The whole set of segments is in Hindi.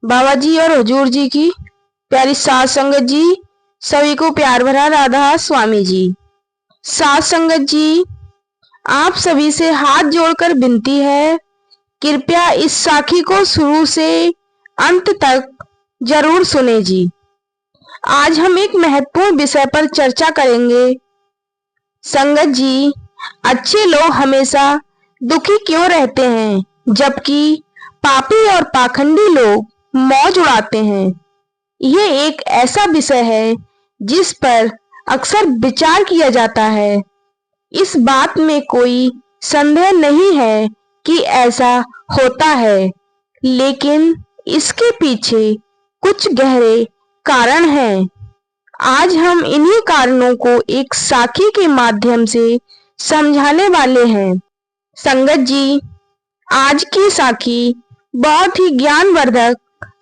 बाबा जी और हुजूर जी की प्यारी साध संगत जी, सभी को प्यार भरा राधा स्वामी जी। साध संगत जी, आप सभी से हाथ जोड़कर विनती है, कृपया इस साखी को शुरू से अंत तक जरूर सुने जी। आज हम एक महत्वपूर्ण विषय पर चर्चा करेंगे। संगत जी, अच्छे लोग हमेशा दुखी क्यों रहते हैं, जबकि पापी और पाखंडी लोग मौज उड़ाते हैं? यह एक ऐसा विषय है जिस पर अक्सर विचार किया जाता है। इस बात में कोई संदेह नहीं है कि ऐसा होता है, लेकिन इसके पीछे कुछ गहरे कारण हैं। आज हम इन्हीं कारणों को एक साखी के माध्यम से समझाने वाले हैं। संगत जी, आज की साखी बहुत ही ज्ञानवर्धक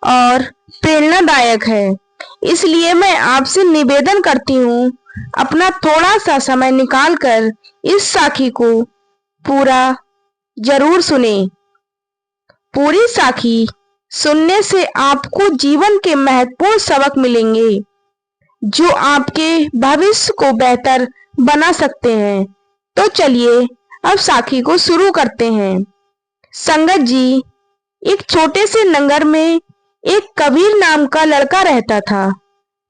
और प्रेरणादायक है, इसलिए मैं आपसे निवेदन करती हूँ, अपना थोड़ा सा समय निकालकर इस साखी को पूरा जरूर सुने। पूरी साखी सुनने से आपको जीवन के महत्वपूर्ण सबक मिलेंगे, जो आपके भविष्य को बेहतर बना सकते हैं। तो चलिए अब साखी को शुरू करते हैं। संगत जी, एक छोटे से नगर में एक कबीर नाम का लड़का रहता था।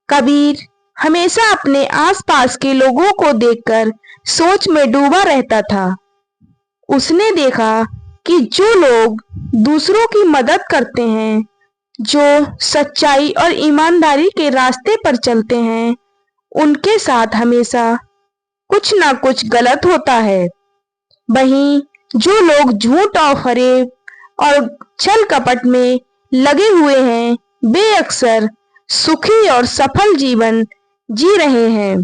कबीर हमेशा अपने आसपास के लोगों को देखकर सोच में डूबा रहता था। उसने देखा कि जो लोग दूसरों की मदद करते हैं, जो सच्चाई और ईमानदारी के रास्ते पर चलते हैं, उनके साथ हमेशा कुछ ना कुछ गलत होता है। वहीं जो लोग झूठ और फरेब और छल कपट में लगे हुए हैं, वे अक्सर सुखी और सफल जीवन जी रहे हैं।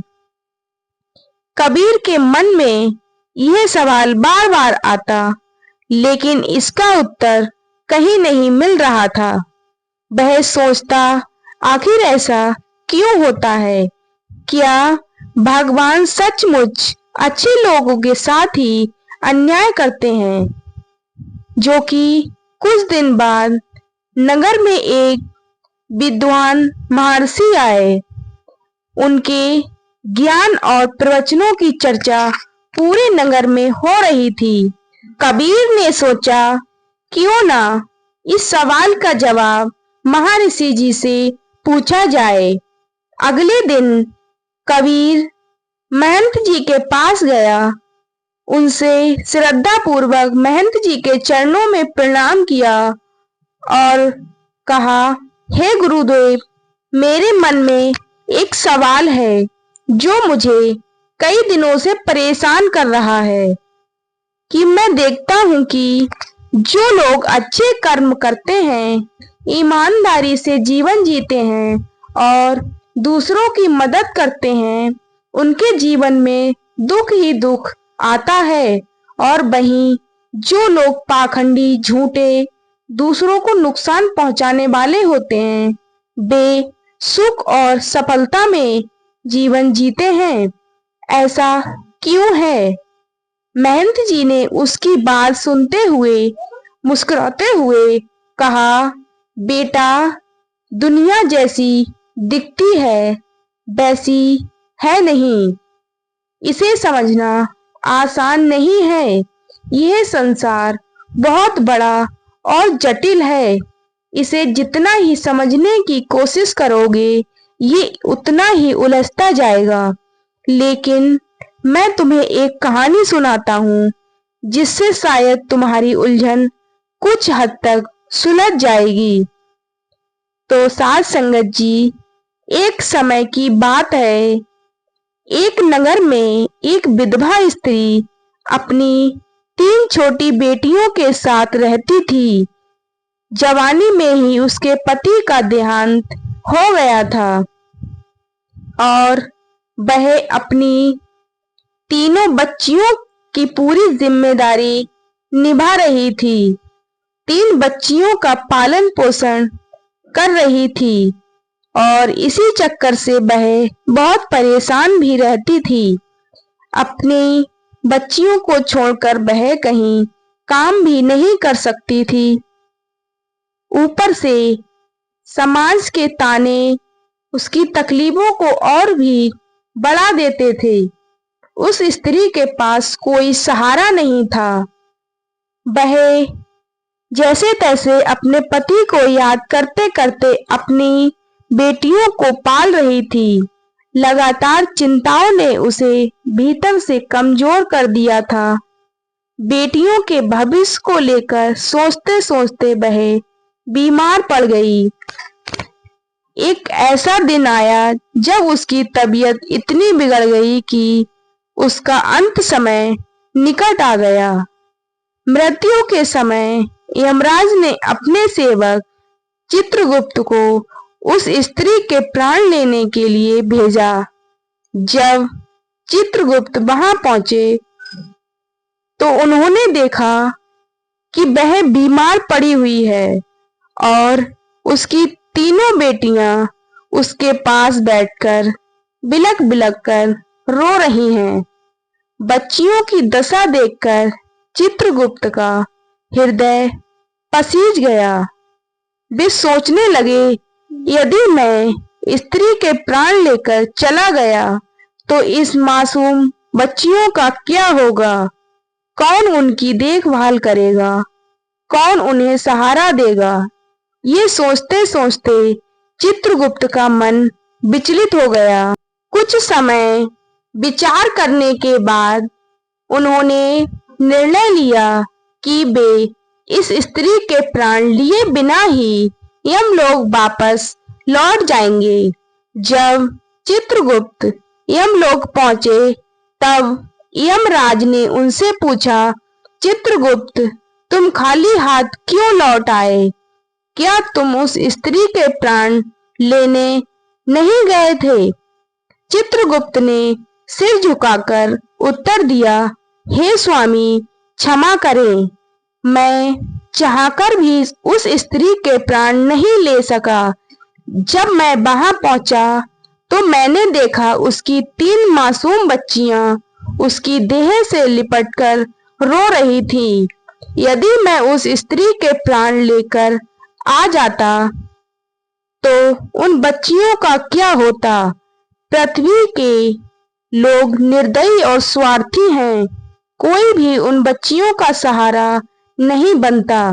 कबीर के मन में यह सवाल बार बार आता, लेकिन इसका उत्तर कहीं नहीं मिल रहा था। वह सोचता, आखिर ऐसा क्यों होता है? क्या भगवान सचमुच अच्छे लोगों के साथ ही अन्याय करते हैं? जो कि कुछ दिन बाद नगर में एक विद्वान महर्षि आए। उनके ज्ञान और प्रवचनों की चर्चा पूरे नगर में हो रही थी। कबीर ने सोचा, क्यों ना इस सवाल का जवाब महर्षि जी से पूछा जाए। अगले दिन कबीर महंत जी के पास गया। उनसे श्रद्धा पूर्वक महंत जी के चरणों में प्रणाम किया और कहा, हे गुरुदेव, मेरे मन में एक सवाल है जो मुझे कई दिनों से परेशान कर रहा है कि मैं देखता हूँ कि जो लोग अच्छे कर्म करते हैं, ईमानदारी से जीवन जीते हैं और दूसरों की मदद करते हैं, उनके जीवन में दुख ही दुख आता है। और वहीं जो लोग पाखंडी, झूठे, दूसरों को नुकसान पहुंचाने वाले होते हैं, वे सुख और सफलता में जीवन जीते हैं। ऐसा क्यों है? महंत जी ने उसकी बात सुनते हुए मुस्कुराते हुए कहा, बेटा, दुनिया जैसी दिखती है वैसी है नहीं। इसे समझना आसान नहीं है। यह संसार बहुत बड़ा और जटिल है। इसे जितना ही समझने की कोशिश करोगे, ये उतना ही उलझता जाएगा। लेकिन मैं तुम्हें एक कहानी सुनाता हूँ, जिससे शायद तुम्हारी उलझन कुछ हद तक सुलझ जाएगी। तो साध संगत जी, एक समय की बात है। एक नगर में एक विधवा स्त्री अपनी 3 छोटी बेटियों के साथ रहती थी। जवानी में ही उसके पति का देहांत हो गया था और वह अपनी तीनों बच्चियों की पूरी जिम्मेदारी निभा रही थी। 3 बच्चियों का पालन पोषण कर रही थी और इसी चक्कर से वह बहुत परेशान भी रहती थी। अपनी बच्चियों को छोड़कर वह कहीं काम भी नहीं कर सकती थी। ऊपर से समाज के ताने उसकी तकलीफों को और भी बढ़ा देते थे। उस स्त्री के पास कोई सहारा नहीं था। वह जैसे तैसे अपने पति को याद करते करते अपनी बेटियों को पाल रही थी। लगातार चिंताओं ने उसे भीतर से कमजोर कर दिया था। बेटियों के भविष्य को लेकर सोचते सोचते वह बीमार पड़ गई। एक ऐसा दिन आया जब उसकी तबीयत इतनी बिगड़ गई कि उसका अंत समय निकट आ गया। मृत्यु के समय यमराज ने अपने सेवक चित्रगुप्त को उस स्त्री के प्राण लेने के लिए भेजा। जब चित्रगुप्त वहां पहुंचे तो उन्होंने देखा कि वह बीमार पड़ी हुई है और उसकी तीनों बेटियां उसके पास बैठकर बिलख बिलख कर रो रही हैं। बच्चियों की दशा देखकर चित्रगुप्त का हृदय पसीज गया। वे सोचने लगे, यदि मैं स्त्री के प्राण लेकर चला गया तो इस मासूम बच्चियों का क्या होगा? कौन उनकी देखभाल करेगा? कौन उन्हें सहारा देगा? ये सोचते सोचते चित्रगुप्त का मन विचलित हो गया। कुछ समय विचार करने के बाद उन्होंने निर्णय लिया कि वे इस स्त्री के प्राण लिए बिना ही यमलोक वापस लौट जाएंगे। जब चित्रगुप्त यमलोक पहुंचे तब यमराज ने उनसे पूछा, चित्रगुप्त, तुम खाली हाथ क्यों लौट आए? क्या तुम उस स्त्री के प्राण लेने नहीं गए थे? चित्रगुप्त ने सिर झुकाकर उत्तर दिया, हे स्वामी, क्षमा करें, मैं चाहकर भी उस स्त्री के प्राण नहीं ले सका। जब मैं वहां पहुंचा तो मैंने देखा उसकी 3 मासूम बच्चियां उसकी देह से लिपटकर रो रही थीं। यदि मैं उस स्त्री के प्राण लेकर आ जाता तो उन बच्चियों का क्या होता? पृथ्वी के लोग निर्दयी और स्वार्थी हैं। कोई भी उन बच्चियों का सहारा नहीं बनता।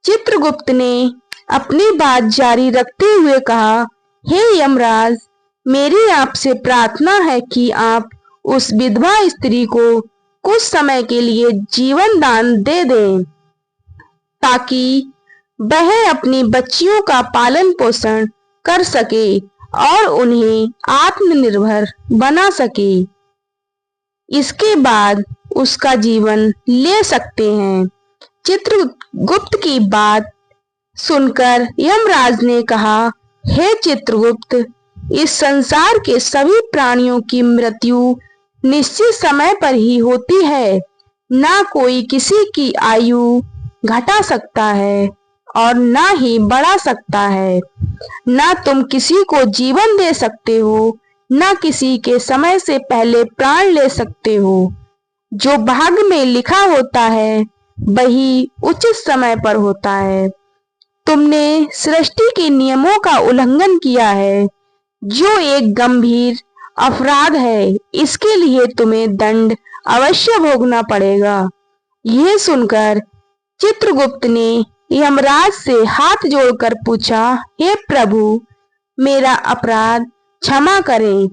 चित्रगुप्त ने अपनी बात जारी रखते हुए कहा, हे यमराज, मेरी आपसे प्रार्थना है कि आप उस विधवा स्त्री को कुछ समय के लिए जीवन दान दे दें ताकि वह अपनी बच्चियों का पालन पोषण कर सके और उन्हें आत्मनिर्भर बना सके। इसके बाद उसका जीवन ले सकते हैं। चित्रगुप्त की बात सुनकर यमराज ने कहा, हे चित्रगुप्त, इस संसार के सभी प्राणियों की मृत्यु निश्चित समय पर ही होती है। ना कोई किसी की आयु घटा सकता है और ना ही बढ़ा सकता है। ना तुम किसी को जीवन दे सकते हो, ना किसी के समय से पहले प्राण ले सकते हो। जो भाग्य में लिखा होता है वही उचित समय पर होता है। तुमने सृष्टि के नियमों का उल्लंघन किया है, जो एक गंभीर अपराध है। इसके लिए तुम्हें दंड अवश्य भोगना पड़ेगा। यह सुनकर चित्रगुप्त ने यमराज से हाथ जोड़कर पूछा, हे प्रभु, मेरा अपराध क्षमा करें,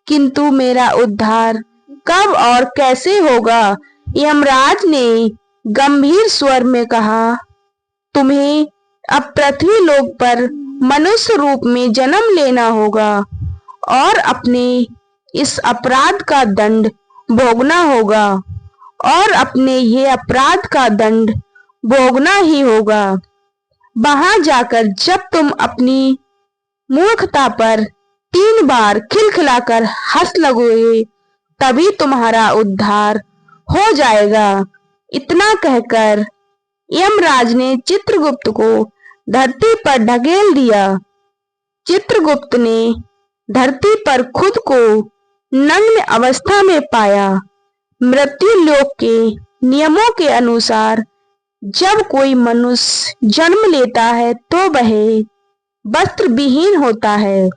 किंतु मेरा उद्धार कब और कैसे होगा? यमराज ने गंभीर स्वर में कहा, तुम्हें अब पृथ्वी लोक पर मनुष्य रूप में जन्म लेना होगा और अपने इस अपराध का दंड भोगना होगा और अपने ये अपराध का दंड भोगना ही होगा। वहां जाकर जब तुम अपनी मूर्खता पर 3 बार खिलखिलाकर हंस लगोगे तभी तुम्हारा उद्धार हो जाएगा। इतना कहकर यमराज ने चित्रगुप्त को धरती पर ढकेल दिया। चित्रगुप्त ने धरती पर खुद को नग्न अवस्था में पाया। मृत्यु लोक के नियमों के अनुसार जब कोई मनुष्य जन्म लेता है तो वह वस्त्र विहीन होता है।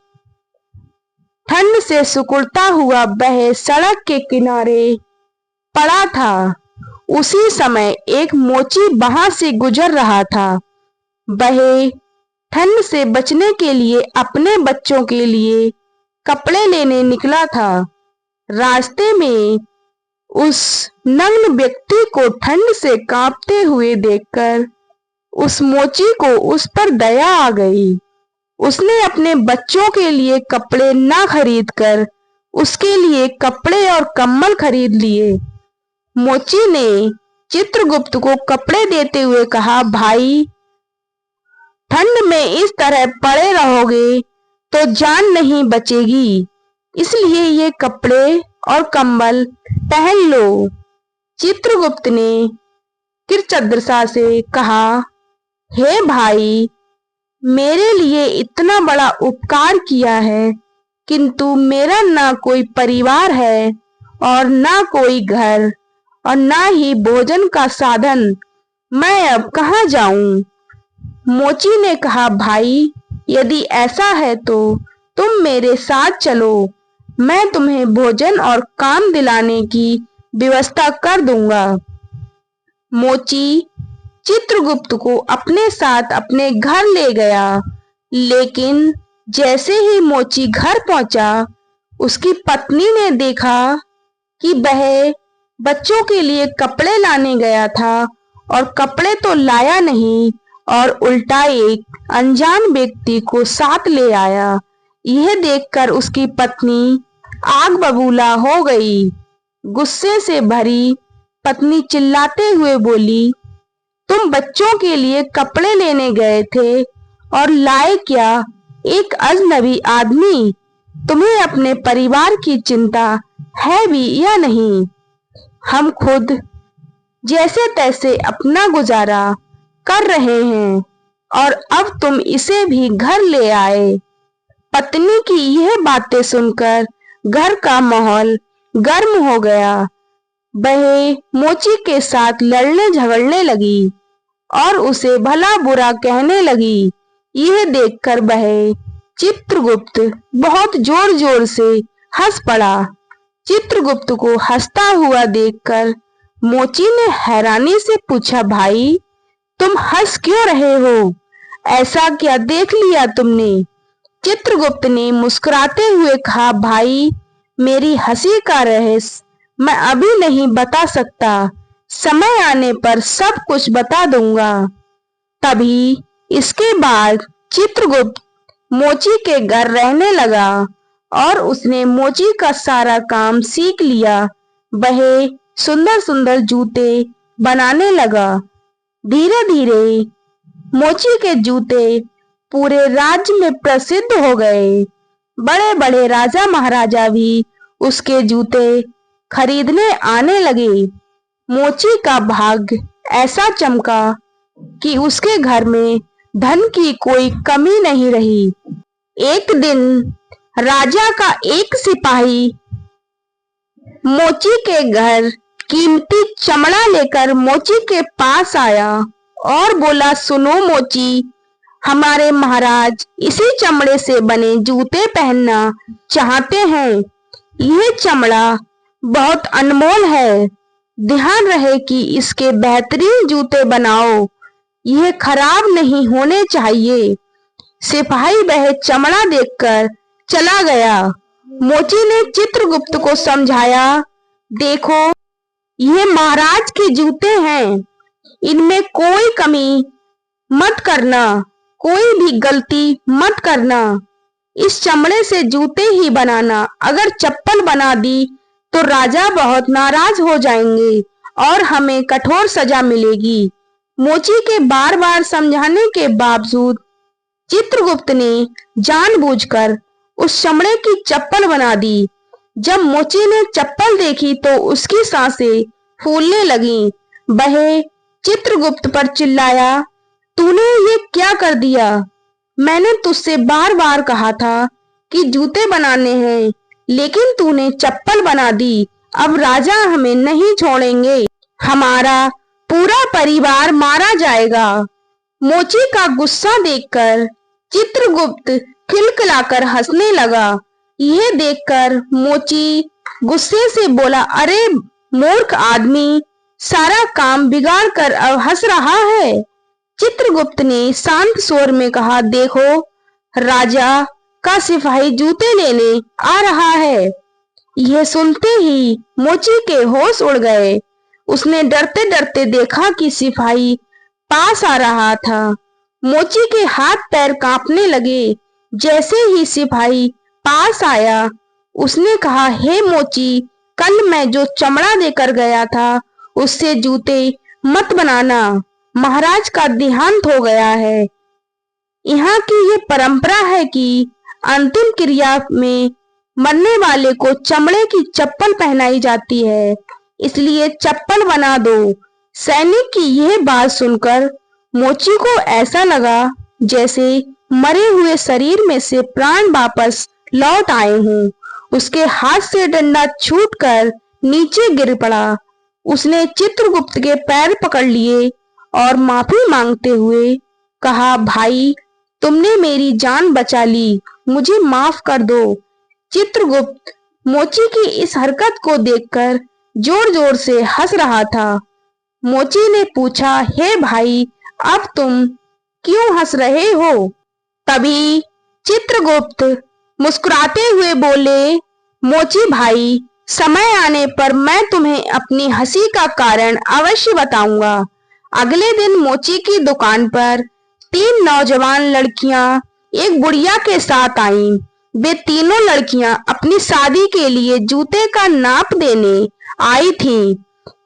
ठंड से सिकुड़ता हुआ वह सड़क के किनारे पड़ा था। उसी समय एक मोची वहां से गुजर रहा था। वह ठंड से बचने के लिए अपने बच्चों के लिए कपड़े लेने निकला था। रास्ते में उस नग्न व्यक्ति को ठंड से कांपते हुए देखकर उस मोची को उस पर दया आ गई। उसने अपने बच्चों के लिए कपड़े ना खरीदकर उसके लिए कपड़े और कंबल खरीद लिए। मोची ने चित्रगुप्त को कपड़े देते हुए कहा, भाई, ठंड में इस तरह पड़े रहोगे तो जान नहीं बचेगी, इसलिए ये कपड़े और कंबल पहन लो। चित्रगुप्त ने कृतज्ञता से कहा, हे भाई, मेरे लिए इतना बड़ा उपकार किया है, किंतु मेरा ना कोई परिवार है और ना कोई घर और ना ही भोजन का साधन। मैं अब कहाँ जाऊं? मोची ने कहा, भाई, यदि ऐसा है तो तुम मेरे साथ चलो। मैं तुम्हें भोजन और काम दिलाने की व्यवस्था कर दूंगा। मोची चित्रगुप्त को अपने साथ अपने घर ले गया, लेकिन जैसे ही मोची घर पहुंचा, उसकी पत्नी ने देखा कि वह बच्चों के लिए कपड़े लाने गया था और कपड़े तो लाया नहीं और उल्टा एक अनजान व्यक्ति को साथ ले आया। यह देखकर उसकी पत्नी आग बबूला हो गई। गुस्से से भरी पत्नी चिल्लाते हुए बोली, तुम बच्चों के लिए कपड़े लेने गए थे और लाए क्या एक अजनबी आदमी? तुम्हें अपने परिवार की चिंता है भी या नहीं? हम खुद जैसे तैसे अपना गुजारा कर रहे हैं और अब तुम इसे भी घर ले आए। पत्नी की यह बातें सुनकर घर का माहौल गर्म हो गया। वह मोची के साथ लड़ने झगड़ने लगी और उसे भला बुरा कहने लगी। यह देखकर वह चित्रगुप्त बहुत जोर जोर से हंस पड़ा। चित्रगुप्त को हंसता हुआ देखकर मोची ने हैरानी से पूछा, भाई, तुम हंस क्यों रहे हो? ऐसा क्या देख लिया तुमने? चित्रगुप्त ने मुस्कुराते हुए कहा, भाई, मेरी हंसी का रहस्य मैं अभी नहीं बता सकता, समय आने पर सब कुछ बता दूंगा। तभी इसके बाद चित्रगुप्त मोची के घर रहने लगा और उसने मोची का सारा काम सीख लिया। वह सुंदर सुंदर जूते बनाने लगा। धीरे धीरे मोची के जूते पूरे राज्य में प्रसिद्ध हो गए। बड़े बड़े राजा महाराजा भी उसके जूते खरीदने आने लगे। मोची का भाग्य ऐसा चमका कि उसके घर में धन की कोई कमी नहीं रही। एक दिन राजा का एक सिपाही मोची के घर कीमती चमड़ा लेकर मोची के पास आया और बोला, सुनो मोची, हमारे महाराज इसी चमड़े से बने जूते पहनना चाहते हैं। यह चमड़ा बहुत अनमोल है, ध्यान रहे कि इसके बेहतरीन जूते बनाओ, यह खराब नहीं होने चाहिए। सिपाही वह चमड़ा देखकर चला गया। मोची ने चित्रगुप्त को समझाया, देखो, ये महाराज के जूते हैं, इनमें कोई कमी मत करना, कोई भी गलती मत करना। इस चमड़े से जूते ही बनाना, अगर चप्पल बना दी तो राजा बहुत नाराज हो जाएंगे और हमें कठोर सजा मिलेगी। मोची के बार बार समझाने के बावजूद चित्रगुप्त ने जानबूझकर उस चमड़े की चप्पल बना दी। जब मोची ने चप्पल देखी तो उसकी सांसें फूलने लगीं। वह चित्रगुप्त पर चिल्लाया, तूने ये क्या कर दिया? मैंने तुझसे बार बार कहा था कि जूते बनाने हैं, लेकिन तूने चप्पल बना दी। अब राजा हमें नहीं छोड़ेंगे, हमारा पूरा परिवार मारा जाएगा। मोची का गुस्सा देखकर चित्रगुप्त खिलखिलाकर हंसने लगा। यह देखकर मोची गुस्से से बोला, अरे मूर्ख आदमी, सारा काम बिगाड़ कर अब हंस रहा है। चित्रगुप्त ने शांत स्वर में कहा, देखो, राजा का सिपाही जूते लेने आ रहा है। यह सुनते ही मोची के होश उड़ गए। उसने डरते डरते देखा कि सिपाही पास आ रहा था। मोची के हाथ पैर कांपने लगे। जैसे ही सिपाही पास आया, उसने कहा, हे मोची, कल मैं जो चमड़ा देकर गया था उससे जूते मत बनाना, महाराज का देहांत हो गया है। यहाँ की ये परंपरा है कि अंतिम क्रिया में मरने वाले को चमड़े की चप्पल पहनाई जाती है, इसलिए चप्पल बना दो। सैनिक की यह बात सुनकर मोची को ऐसा लगा जैसे मरे हुए शरीर में से प्राण वापस लौट आए हों। उसके हाथ से डंडा छूटकर नीचे गिर पड़ा। उसने चित्रगुप्त के पैर पकड़ लिए और माफी मांगते हुए कहा, भाई, तुमने मेरी जान बचा ली, मुझे माफ कर दो। चित्रगुप्त मोची की इस हरकत को देखकर जोर जोर से हंस रहा था। मोची ने पूछा, हे भाई, अब तुम क्यों हंस रहे हो? तभी चित्रगुप्त मुस्कुराते हुए बोले, मोची भाई, समय आने पर मैं तुम्हें अपनी हंसी का कारण अवश्य बताऊंगा। अगले दिन मोची की दुकान पर 3 नौजवान लड़कियां एक बुढ़िया के साथ आईं। वे तीनों लड़कियां अपनी शादी के लिए जूते का नाप देने आई थीं।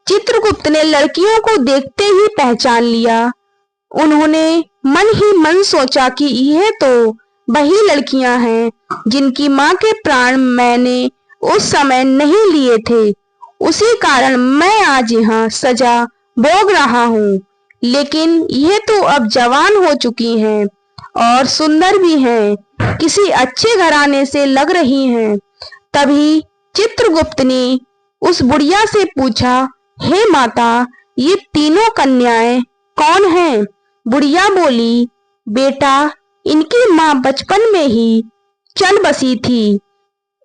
चित्रगुप्त ने लड़कियों को देखते ही पहचान लिया। उन्होंने मन ही मन सोचा कि यह तो वही लड़कियां हैं जिनकी मां के प्राण मैंने उस समय नहीं लिए थे। उसी कारण मैं आज यहाँ सजा भोग रहा हूँ। लेकिन यह तो अब जवान हो चुकी हैं और सुंदर भी हैं, किसी अच्छे घराने से लग रही हैं। तभी चित्रगुप्त ने उस बुढ़िया से पूछा, हे माता, ये तीनों कन्याएं कौन हैं? बुढ़िया बोली, बेटा, इनकी माँ बचपन में ही चल बसी थी।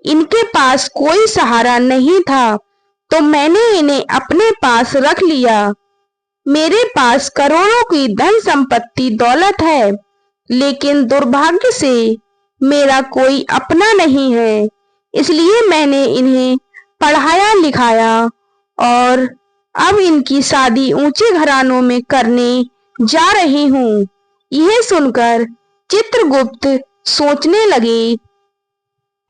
इनके पास कोई सहारा नहीं था, तो मैंने इन्हें अपने पास रख लिया। मेरे पास करोड़ों की धन संपत्ति दौलत है, लेकिन दुर्भाग्य से मेरा कोई अपना नहीं है। इसलिए मैंने इन्हें पढ़ाया लिखाया और अब इनकी शादी ऊंचे घरानों में करने जा रही हूँ। यह सुनकर चित्रगुप्त सोचने लगे,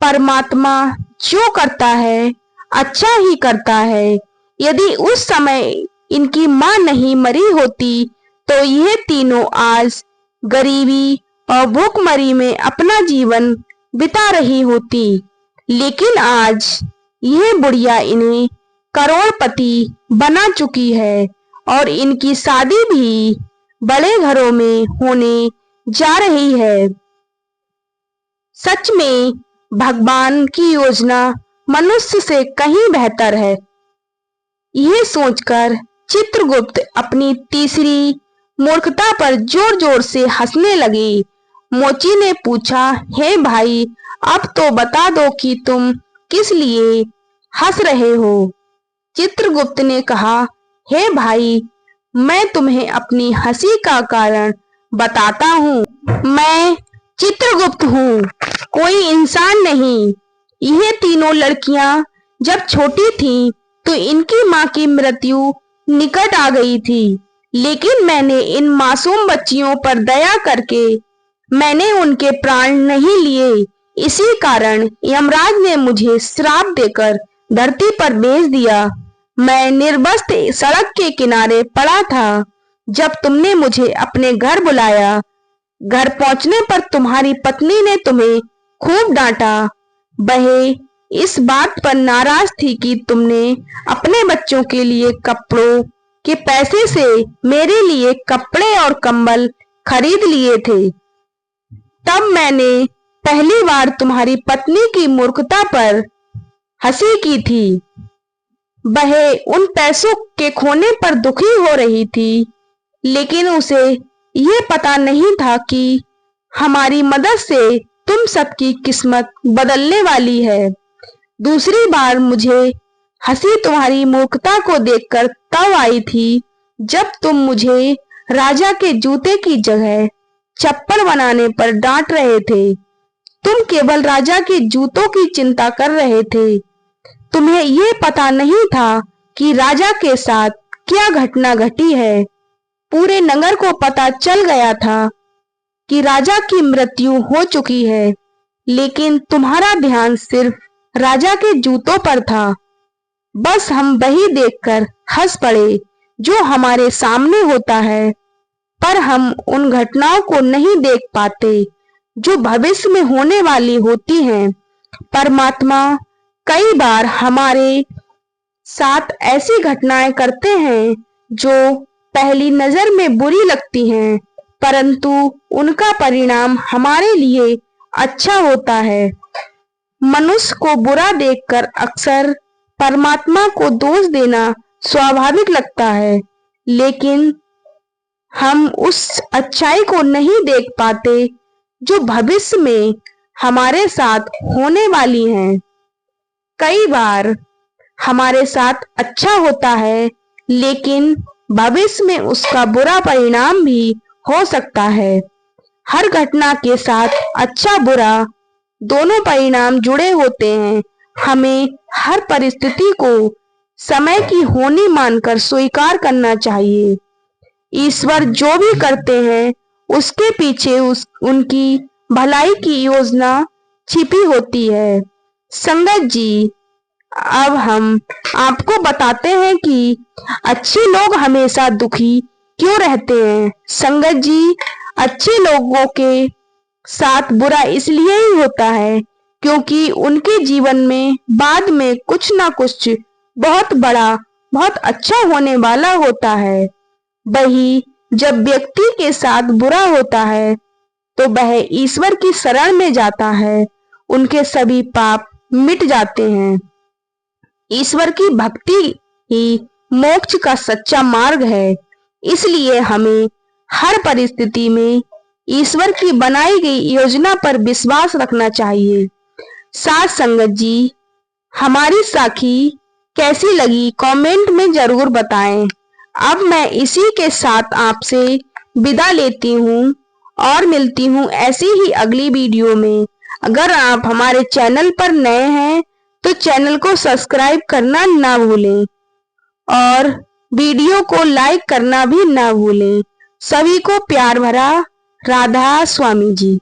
परमात्मा जो करता है अच्छा ही करता है। यदि उस समय इनकी मां नहीं मरी होती तो यह तीनों आज गरीबी और भूखमरी में अपना जीवन बिता रही होती। लेकिन आज यह बुढ़िया इन्हें करोड़पति बना चुकी है और इनकी शादी भी बड़े घरों में होने जा रही है। सच में भगवान की योजना मनुष्य से कहीं बेहतर है। यह सोचकर चित्रगुप्त अपनी तीसरी मूर्खता पर जोर जोर से हंसने लगे। मोची ने पूछा, हे भाई, अब तो बता दो कि तुम किस लिए हंस रहे हो? चित्रगुप्त ने कहा, हे भाई, मैं तुम्हें अपनी हंसी का कारण बताता हूँ। मैं चित्रगुप्त हूँ, कोई इंसान नहीं। यह तीनों लड़कियां जब छोटी थीं तो इनकी मां की मृत्यु निकट आ गई थी, लेकिन मैंने इन मासूम बच्चियों पर दया करके मैंने उनके प्राण नहीं लिए। इसी कारण यमराज ने मुझे श्राप देकर धरती पर भेज दिया। मैं निर्वस्त्र सड़क के किनारे पड़ा था जब तुमने मुझे अपने घर बुलाया। घर पहुंचने पर तुम्हारी पत्नी ने तुम्हें खूब डांटा। वह इस बात पर नाराज थी कि तुमने अपने बच्चों के लिए कपड़ों के पैसे से मेरे लिए कपड़े और कंबल खरीद लिए थे। तब मैंने पहली बार तुम्हारी पत्नी की मूर्खता पर हंसी की थी। वह उन पैसों के खोने पर दुखी हो रही थी, लेकिन उसे यह पता नहीं था कि हमारी मदद से तुम सबकी किस्मत बदलने वाली है। दूसरी बार मुझे हंसी तुम्हारी मूर्खता को देखकर तब आई थी जब तुम मुझे राजा के जूते की जगह चप्पल बनाने पर डांट रहे थे। तुम केवल राजा के जूतों की चिंता कर रहे थे। तुम्हें ये पता नहीं था कि राजा के साथ क्या घटना घटी है। पूरे नगर को पता चल गया था कि राजा की मृत्यु हो चुकी है, लेकिन तुम्हारा ध्यान सिर्फ राजा के जूतों पर था। बस हम वही देखकर हंस पड़े जो हमारे सामने होता है, पर हम उन घटनाओं को नहीं देख पाते जो भविष्य में होने वाली होती हैं। परमात्मा कई बार हमारे साथ ऐसी घटनाएं करते हैं जो पहली नजर में बुरी लगती हैं, परंतु उनका परिणाम हमारे लिए अच्छा होता है। मनुष्य को बुरा देखकर अक्सर परमात्मा को दोष देना स्वाभाविक लगता है, लेकिन हम उस अच्छाई को नहीं देख पाते जो भविष्य में हमारे साथ होने वाली है। कई बार हमारे साथ अच्छा होता है, लेकिन भविष्य में उसका बुरा परिणाम भी हो सकता है। हर घटना के साथ अच्छा बुरा दोनों परिणाम जुड़े होते हैं। हमें हर परिस्थिति को समय की होनी मानकर स्वीकार करना चाहिए। ईश्वर जो भी करते हैं उसके पीछे उनकी भलाई की योजना छिपी होती है। संगत जी, अब हम आपको बताते हैं कि अच्छे लोग हमेशा दुखी क्यों रहते हैं। संगत जी, अच्छे लोगों के साथ बुरा इसलिए ही होता है क्योंकि उनके जीवन में बाद में कुछ ना कुछ बहुत बड़ा, बहुत अच्छा होने वाला होता है। वही जब व्यक्ति के साथ बुरा होता है तो वह ईश्वर की शरण में जाता है, उनके सभी पाप मिट जाते हैं। ईश्वर की भक्ति ही मोक्ष का सच्चा मार्ग है। इसलिए हमें हर परिस्थिति में ईश्वर की बनाई गई योजना पर विश्वास रखना चाहिए। साथ संगत जी, हमारी साखी कैसी लगी कमेंट में जरूर बताएं। अब मैं इसी के साथ आपसे विदा लेती हूँ और मिलती हूँ ऐसी ही अगली वीडियो में। अगर आप हमारे चैनल पर नए हैं तो चैनल को सब्सक्राइब करना ना भूलें और वीडियो को लाइक करना भी ना भूलें। सभी को प्यार भरा राधा स्वामी जी।